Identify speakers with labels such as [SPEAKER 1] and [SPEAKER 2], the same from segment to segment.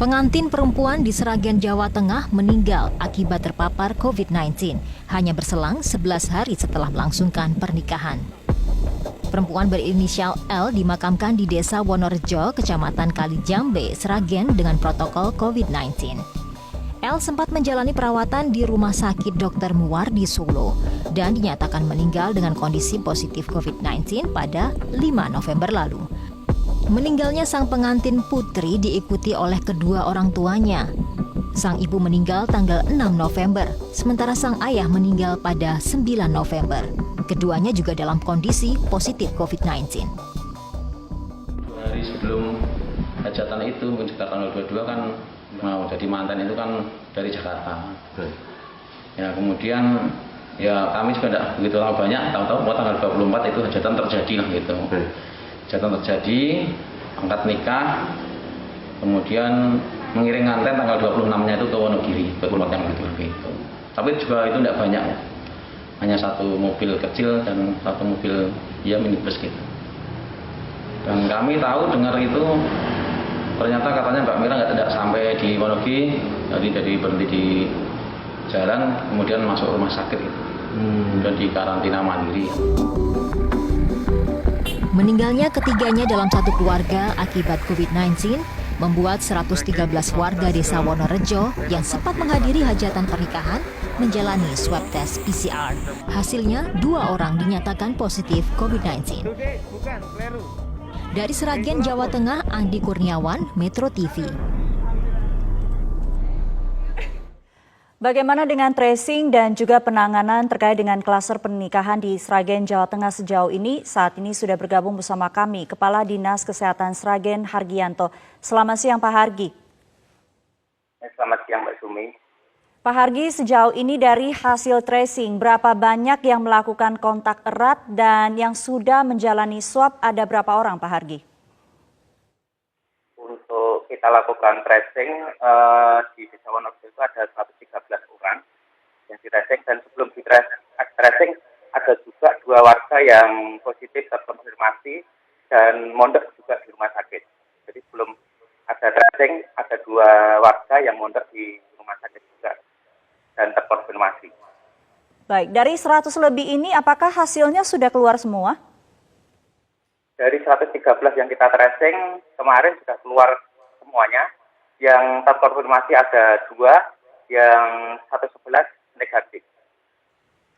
[SPEAKER 1] Pengantin perempuan di Sragen, Jawa Tengah meninggal akibat terpapar COVID-19 hanya berselang 11 hari setelah melangsungkan pernikahan. Perempuan berinisial L dimakamkan di Desa Wonorejo, Kecamatan Kalijambe, Sragen dengan protokol COVID-19. L sempat menjalani perawatan di Rumah Sakit Dr. Muwardi Solo dan dinyatakan meninggal dengan kondisi positif COVID-19 pada 5 November lalu. Meninggalnya sang pengantin putri diikuti oleh kedua orang tuanya. Sang ibu meninggal tanggal 6 November, sementara sang ayah meninggal pada 9 November. Keduanya juga dalam kondisi positif COVID-19.
[SPEAKER 2] 2 hari sebelum hajatan itu, mungkin sekitar tanggal 22 kan mau jadi mantan itu kan dari Jakarta. Ya kemudian ya kami juga tidak begitu lama banyak, tahu-tahu mau tanggal 24 itu hajatan terjadi lah gitu. Hajatan terjadi, angkat nikah, kemudian mengiring nganten tanggal 26-nya itu ke Wonogiri, ke keluarga yang gitu. Tapi juga itu tidak banyak ya. Hanya satu mobil kecil dan satu mobil ya minibus gitu. Dan kami tahu dengar itu ternyata katanya Mbak Mira tidak sampai di Wonogiri, jadi berhenti di jalan, kemudian masuk rumah sakit gitu. Dan di karantina mandiri.
[SPEAKER 1] Meninggalnya ketiganya dalam satu keluarga akibat COVID-19 membuat 113 warga Desa Wonorejo yang sempat menghadiri hajatan pernikahan menjalani swab test PCR. Hasilnya 2 orang dinyatakan positif COVID-19. Dari Sragen, Jawa Tengah, Andi Kurniawan, Metro TV.
[SPEAKER 3] Bagaimana dengan tracing dan juga penanganan terkait dengan klaster pernikahan di Sragen, Jawa Tengah sejauh ini? Saat ini sudah bergabung bersama kami Kepala Dinas Kesehatan Sragen, Hargianto. Selamat siang Pak Hargi.
[SPEAKER 4] Selamat siang Mbak Sumi.
[SPEAKER 3] Pak Hargi, sejauh ini dari hasil tracing, berapa banyak yang melakukan kontak erat dan yang sudah menjalani swab ada berapa orang Pak Hargi?
[SPEAKER 4] Untuk kita lakukan tracing di Desa Wonorejo itu ada 113 orang yang di tracing, dan sebelum di tracing ada juga 2 warga yang positif terkonfirmasi dan mondok juga di rumah sakit. Jadi sebelum ada tracing ada 2 warga yang mondok di rumah sakit juga dan terkonfirmasi.
[SPEAKER 3] Baik, dari 100 lebih ini apakah hasilnya sudah keluar semua?
[SPEAKER 4] Dari 113 yang kita tracing kemarin sudah keluar semuanya. Yang terkonfirmasi ada 2, yang 111 negatif.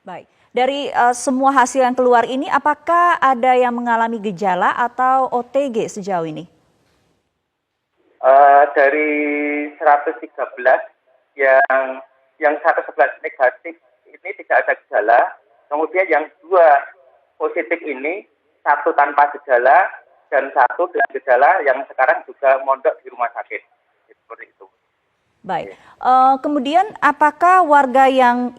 [SPEAKER 3] Baik, dari semua hasil yang keluar ini apakah ada yang mengalami gejala atau OTG sejauh ini?
[SPEAKER 4] Dari 113 yang 111 negatif ini tidak ada gejala. Kemudian yang 2 positif ini, 1 tanpa gejala dan 1 dengan gejala yang sekarang juga mondok di rumah sakit. Seperti itu.
[SPEAKER 3] Baik. Kemudian apakah warga yang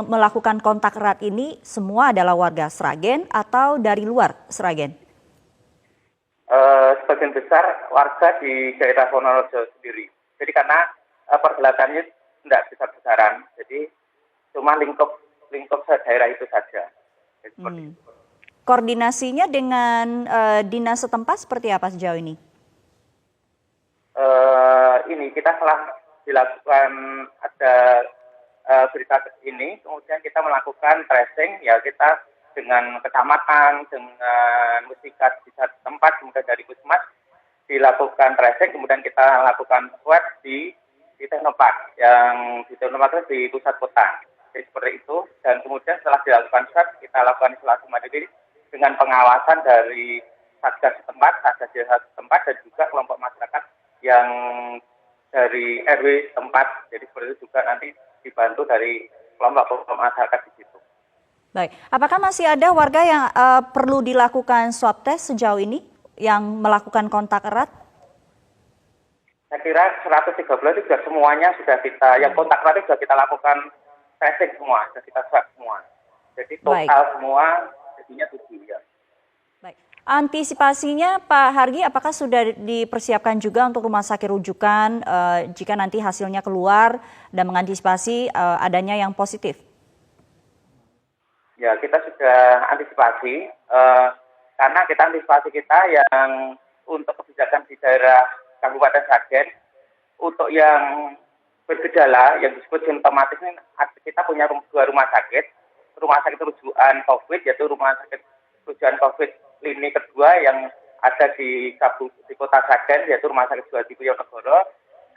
[SPEAKER 3] melakukan kontak erat ini semua adalah warga Sragen atau dari luar Sragen?
[SPEAKER 4] Sebagian besar warga di daerah Wonorejo sendiri. Jadi karena pergelatannya tidak besar-besaran, jadi cuma lingkup daerah itu saja. Seperti itu.
[SPEAKER 3] Koordinasinya dengan dinas setempat seperti apa sejauh ini?
[SPEAKER 4] Ini kita telah dilakukan ada berita ini, kemudian kita melakukan tracing, ya kita dengan kecamatan, dengan muslikat di tempat, kemudian dari Puskesmas dilakukan tracing, kemudian kita lakukan swab di Teknopark, yang di Teknopark di pusat kota. Jadi seperti itu, dan kemudian setelah dilakukan swab, kita lakukan isolasi mandiri dengan pengawasan dari Satgas setempat, Satgas desa setempat, dan juga kelompok masyarakat yang dari RW setempat. Jadi seperti itu juga nanti dibantu dari kelompok masyarakat di situ.
[SPEAKER 3] Baik, apakah masih ada warga yang perlu dilakukan swab test sejauh ini yang melakukan kontak erat?
[SPEAKER 4] Saya kira 113 itu sudah semuanya sudah kita, yang kontak erat itu sudah kita lakukan tracing semua, sudah kita swab semua. Jadi total semua jadinya 7 ya.
[SPEAKER 3] Baik. Antisipasinya Pak Hargi, apakah sudah dipersiapkan juga untuk rumah sakit rujukan jika nanti hasilnya keluar dan mengantisipasi adanya yang positif?
[SPEAKER 4] Ya, kita sudah antisipasi, karena kita antisipasi kita yang untuk kebijakan di daerah Kabupaten Sragen. Untuk yang bergejala yang disebut simptomatis ini kita punya dua rumah sakit rujukan COVID, yaitu rumah sakit rujukan COVID lini kedua yang ada di Kota Sragen, yaitu rumah sakit Djati Wiyotonegoro,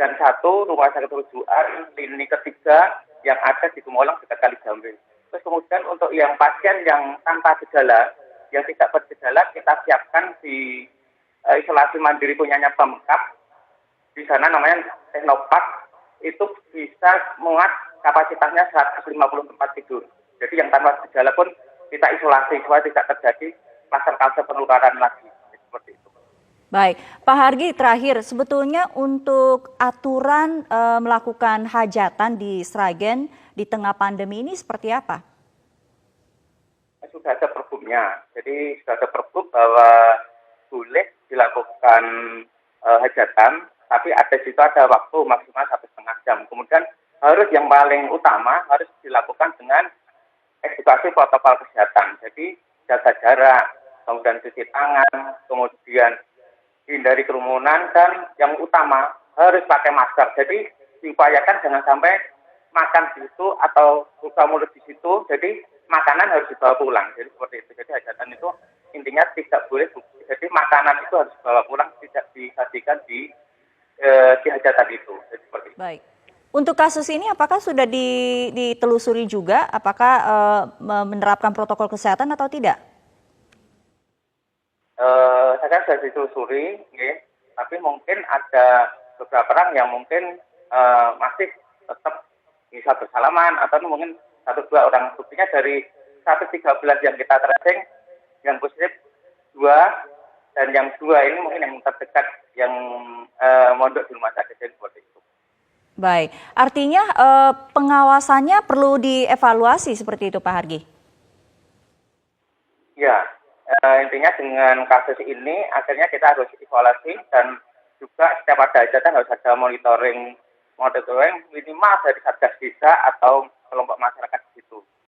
[SPEAKER 4] dan satu rumah sakit rujukan lini ketiga yang ada di Gemolong dekat Kalijambe. Terus kemudian untuk yang pasien yang tanpa gejala, yang tidak bergejala, kita siapkan di isolasi mandiri punyanya Pemkab. Di sana namanya Teknopark, itu bisa muat kapasitasnya 150 tempat tidur. Jadi yang tanpa gejala pun kita isolasi supaya tidak terjadi kluster-kluster penularan lagi. Seperti itu.
[SPEAKER 3] Baik, Pak Hargi, terakhir sebetulnya untuk aturan melakukan hajatan di Sragen di tengah pandemi ini seperti apa?
[SPEAKER 4] Sudah ada perbumnya, jadi sudah ada perbum bahwa boleh dilakukan hajatan, tapi ada waktu maksimal 1,5 jam. Kemudian harus yang paling utama harus dilakukan dengan edukasi protokol kesehatan. Jadi jaga jarak, kemudian cuci tangan, kemudian hindari kerumunan, dan yang utama harus pakai masker. Jadi diupayakan jangan sampai makan di situ atau buka mulut di situ, jadi makanan harus dibawa pulang. Jadi seperti itu. Jadi hajatan itu intinya tidak boleh, jadi makanan itu harus dibawa pulang, tidak disajikan di hajatan itu. Jadi seperti itu.
[SPEAKER 3] Baik. Untuk kasus ini apakah sudah ditelusuri juga apakah menerapkan protokol kesehatan atau tidak?
[SPEAKER 4] Saya sudah ditelusuri, tapi mungkin ada beberapa orang yang mungkin masih tetap bisa bersalaman, atau mungkin 1-2 orang. Buktinya dari 113 yang kita tracing, yang positif 2, dan yang 2 ini mungkin yang terdekat yang mondok di rumah sakit, seperti itu.
[SPEAKER 3] Baik, artinya pengawasannya perlu dievaluasi seperti itu Pak Hargi?
[SPEAKER 4] Ya, intinya dengan kasus ini akhirnya kita harus evaluasi, dan juga setiap ada hajatan harus ada monitoring minimal dari Satgas Desa atau kelompok masyarakat di situ.